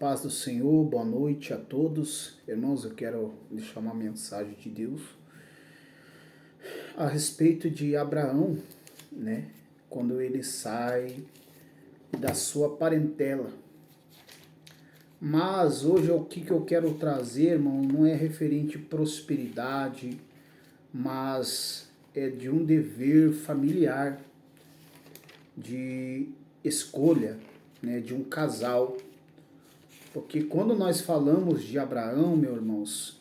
paz do Senhor, boa noite a todos. Irmãos, eu quero deixar uma mensagem de Deus a respeito de Abraão, né? Quando ele sai da sua parentela. Mas hoje o que eu quero trazer, irmão, não é referente à prosperidade, mas é de um dever familiar, de escolha, né? De um casal. Porque quando nós falamos de Abraão, meus irmãos,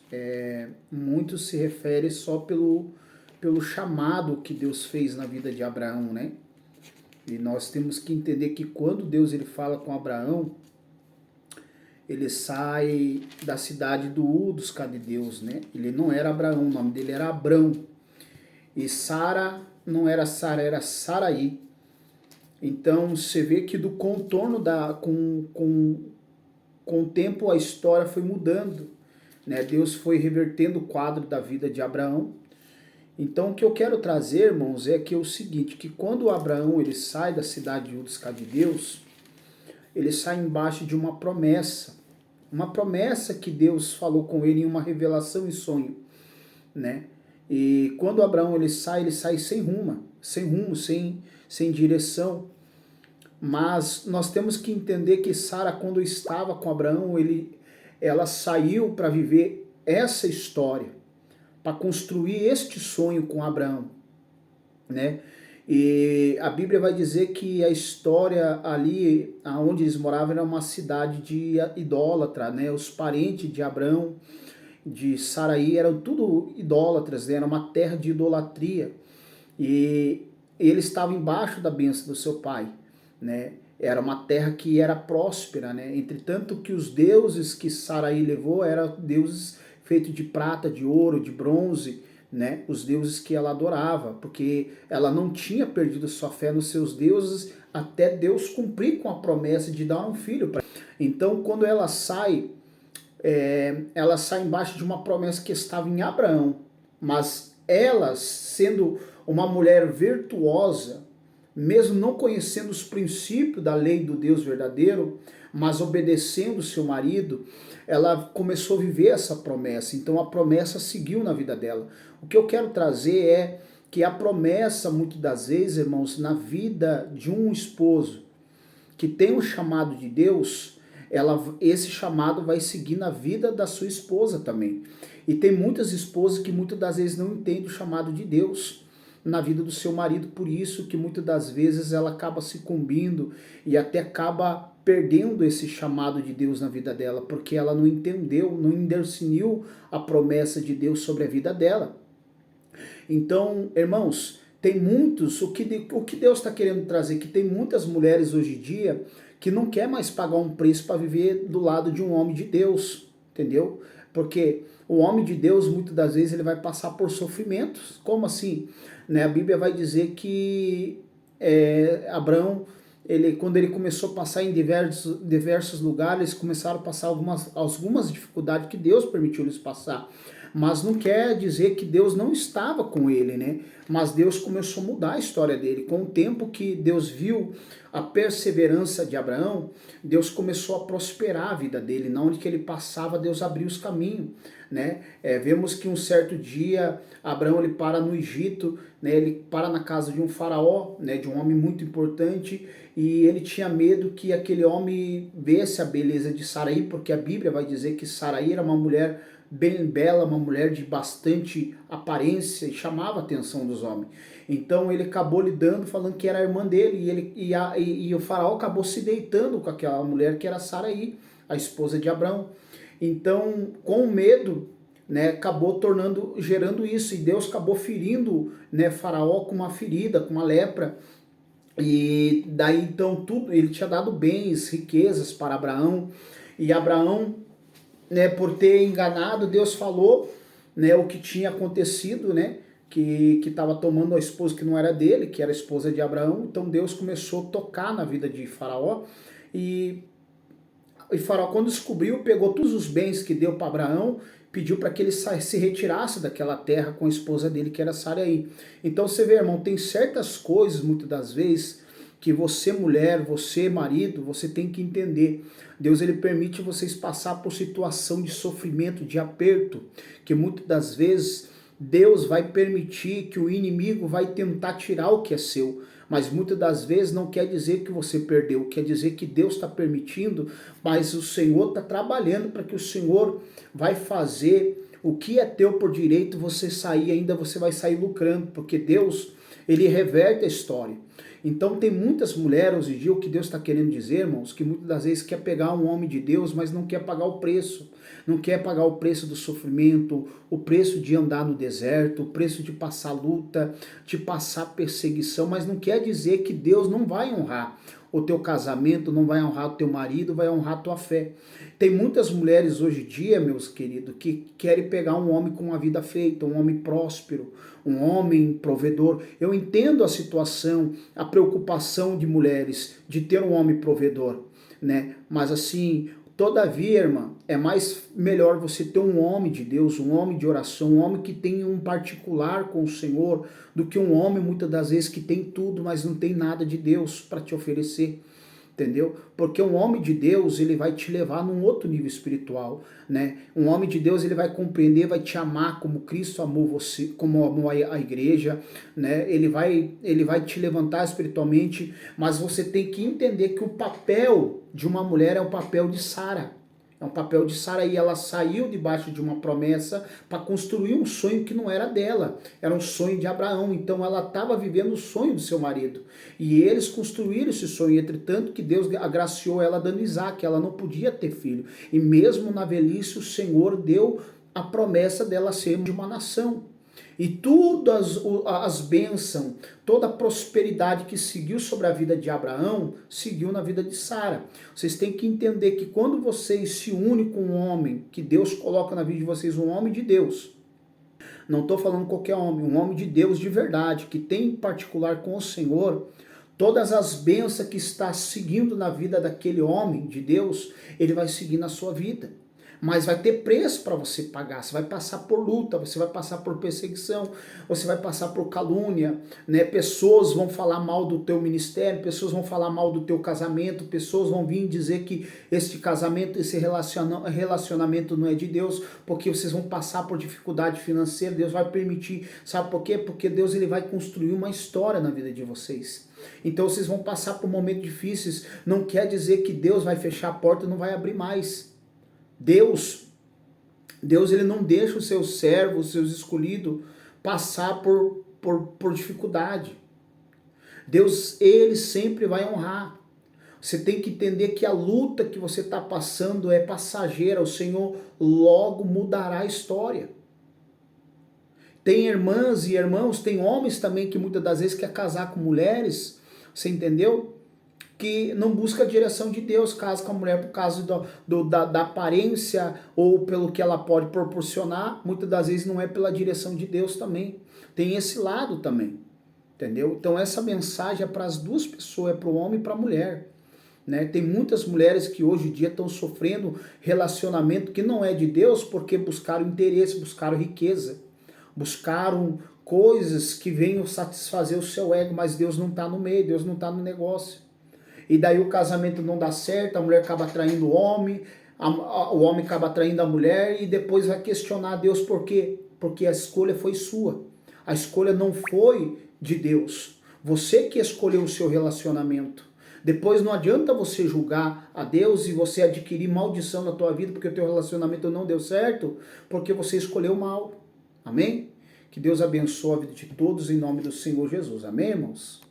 muito se refere só pelo chamado que Deus fez na vida de Abraão, né? E nós temos que entender que quando Deus ele fala com Abraão, ele sai da cidade do Ur dos Caldeus, né? Ele não era Abraão, o nome dele era Abrão. E Sara não era Sara, era Saraí. Então você vê que do contorno com o tempo a história foi mudando, né? Deus foi revertendo o quadro da vida de Abraão. Então o que eu quero trazer, irmãos, é que é o seguinte, que quando Abraão ele sai da cidade de Ur dos Caldeus, ele sai embaixo de uma promessa que Deus falou com ele em uma revelação em sonho, né? E quando Abraão ele sai sem rumo, sem direção. Mas nós temos que entender que Sara, quando estava com Abraão, ela saiu para viver essa história, para construir este sonho com Abraão, né? E a Bíblia vai dizer que a história ali, onde eles moravam, era uma cidade de idólatra, né? Os parentes de Abraão, de Saraí, eram tudo idólatras, né? Era uma terra de idolatria. E ele estava embaixo da bênção do seu pai, né? Era uma terra que era próspera, né? Entretanto que os deuses que Saraí levou eram deuses feitos de prata, de ouro, de bronze, né? Os deuses que ela adorava, porque ela não tinha perdido sua fé nos seus deuses até Deus cumprir com a promessa de dar um filho para ela. Então quando ela sai embaixo de uma promessa que estava em Abraão, mas ela sendo uma mulher virtuosa, mesmo não conhecendo os princípios da lei do Deus verdadeiro, mas obedecendo seu marido, ela começou a viver essa promessa. Então a promessa seguiu na vida dela. O que eu quero trazer é que a promessa, muitas das vezes, irmãos, na vida de um esposo que tem um chamado de Deus, esse chamado vai seguir na vida da sua esposa também. E tem muitas esposas que muitas das vezes não entendem o chamado de Deus na vida do seu marido, por isso que muitas das vezes ela acaba sucumbindo e até acaba perdendo esse chamado de Deus na vida dela, porque ela não entendeu, não discerniu a promessa de Deus sobre a vida dela. Então, irmãos, tem muitos, o que Deus está querendo trazer, que tem muitas mulheres hoje em dia que não quer mais pagar um preço para viver do lado de um homem de Deus, entendeu? Porque o homem de Deus, muitas das vezes, ele vai passar por sofrimentos. Como assim? Né? A Bíblia vai dizer que Abraão, quando ele começou a passar em diversos lugares, eles começaram a passar algumas dificuldades que Deus permitiu eles passar. Mas não quer dizer que Deus não estava com ele, né? Mas Deus começou a mudar a história dele. Com o tempo que Deus viu a perseverança de Abraão, Deus começou a prosperar a vida dele. Na onde que ele passava, Deus abriu os caminhos, né? Vemos que um certo dia, Abraão ele para no Egito, né? Ele para na casa de um faraó, né? De um homem muito importante, e ele tinha medo que aquele homem visse a beleza de Saraí, porque a Bíblia vai dizer que Saraí era uma mulher bem bela, uma mulher de bastante aparência e chamava a atenção dos homens. Então ele acabou lidando, falando que era a irmã dele, e o faraó acabou se deitando com aquela mulher que era Saraí, a esposa de Abraão. Então, com medo, né, acabou gerando isso, e Deus acabou ferindo, né, Faraó com uma ferida, com uma lepra. E daí então tudo, ele tinha dado bens, riquezas para Abraão, e Abraão, né, por ter enganado, Deus falou, né, o que tinha acontecido, né, que estava tomando a esposa que não era dele, que era a esposa de Abraão. Então Deus começou a tocar na vida de Faraó, e Faraó, quando descobriu, pegou todos os bens que deu para Abraão, pediu para que ele se retirasse daquela terra com a esposa dele, que era Saraí. Então você vê, irmão, tem certas coisas, muitas das vezes, que você mulher, você marido, você tem que entender. Deus ele permite vocês passar por situação de sofrimento, de aperto, que muitas das vezes Deus vai permitir que o inimigo vai tentar tirar o que é seu. Mas muitas das vezes não quer dizer que você perdeu, quer dizer que Deus está permitindo, mas o Senhor está trabalhando para que o Senhor vai fazer o que é teu por direito, você sair, ainda você vai sair lucrando, porque Deus, ele reverte a história. Então tem muitas mulheres hoje em dia, o que Deus está querendo dizer, irmãos, que muitas das vezes quer pegar um homem de Deus, mas não quer pagar o preço. Não quer pagar o preço do sofrimento, o preço de andar no deserto, o preço de passar luta, de passar perseguição, mas não quer dizer que Deus não vai honrar o teu casamento, não vai honrar o teu marido, vai honrar a tua fé. Tem muitas mulheres hoje em dia, meus queridos, que querem pegar um homem com uma vida feita, um homem próspero, um homem provedor. Eu entendo a situação, a preocupação de mulheres de ter um homem provedor, né? Mas assim, todavia, irmã, é melhor você ter um homem de Deus, um homem de oração, um homem que tem um particular com o Senhor, do que um homem, muitas das vezes, que tem tudo, mas não tem nada de Deus para te oferecer. Entendeu? Porque um homem de Deus, ele vai te levar num outro nível espiritual, né? Um homem de Deus, ele vai compreender, vai te amar como Cristo amou você, como amou a igreja, né? Ele vai te levantar espiritualmente, mas você tem que entender que o papel de uma mulher é o papel de Sara. É um papel de Sara e ela saiu debaixo de uma promessa para construir um sonho que não era dela, era um sonho de Abraão. Então ela estava vivendo o sonho do seu marido. E eles construíram esse sonho, entretanto que Deus agraciou ela dando Isaac, ela não podia ter filho. E mesmo na velhice o Senhor deu a promessa dela ser de uma nação. E todas as bênçãos, toda a prosperidade que seguiu sobre a vida de Abraão, seguiu na vida de Sara. Vocês têm que entender que quando vocês se unem com um homem, que Deus coloca na vida de vocês, um homem de Deus, não estou falando qualquer homem, um homem de Deus de verdade, que tem em particular com o Senhor, todas as bênçãos que está seguindo na vida daquele homem de Deus, ele vai seguir na sua vida. Mas vai ter preço para você pagar, você vai passar por luta, você vai passar por perseguição, você vai passar por calúnia, né? Pessoas vão falar mal do teu ministério, pessoas vão falar mal do teu casamento, pessoas vão vir dizer que este casamento, esse relacionamento não é de Deus, porque vocês vão passar por dificuldade financeira, Deus vai permitir, sabe por quê? Porque Deus ele vai construir uma história na vida de vocês. Então vocês vão passar por momentos difíceis, não quer dizer que Deus vai fechar a porta e não vai abrir mais. Deus ele não deixa os seus servos, os seus escolhidos passar por dificuldade. Deus, ele sempre vai honrar. Você tem que entender que a luta que você está passando é passageira. O Senhor logo mudará a história. Tem irmãs e irmãos, tem homens também que muitas das vezes quer casar com mulheres, você entendeu? Que não busca a direção de Deus, casa com a mulher por causa da aparência ou pelo que ela pode proporcionar, muitas das vezes não é pela direção de Deus também. Tem esse lado também, entendeu? Então essa mensagem é para as duas pessoas, é para o homem e para a mulher. Né? Tem muitas mulheres que hoje em dia estão sofrendo relacionamento que não é de Deus porque buscaram interesse, buscaram riqueza, buscaram coisas que venham satisfazer o seu ego, mas Deus não está no meio, Deus não está no negócio. E daí o casamento não dá certo, a mulher acaba traindo o homem acaba traindo a mulher e depois vai questionar a Deus por quê? Porque a escolha foi sua. A escolha não foi de Deus. Você que escolheu o seu relacionamento. Depois não adianta você julgar a Deus e você adquirir maldição na tua vida porque o teu relacionamento não deu certo, porque você escolheu mal. Amém? Que Deus abençoe a vida de todos em nome do Senhor Jesus. Amém, irmãos?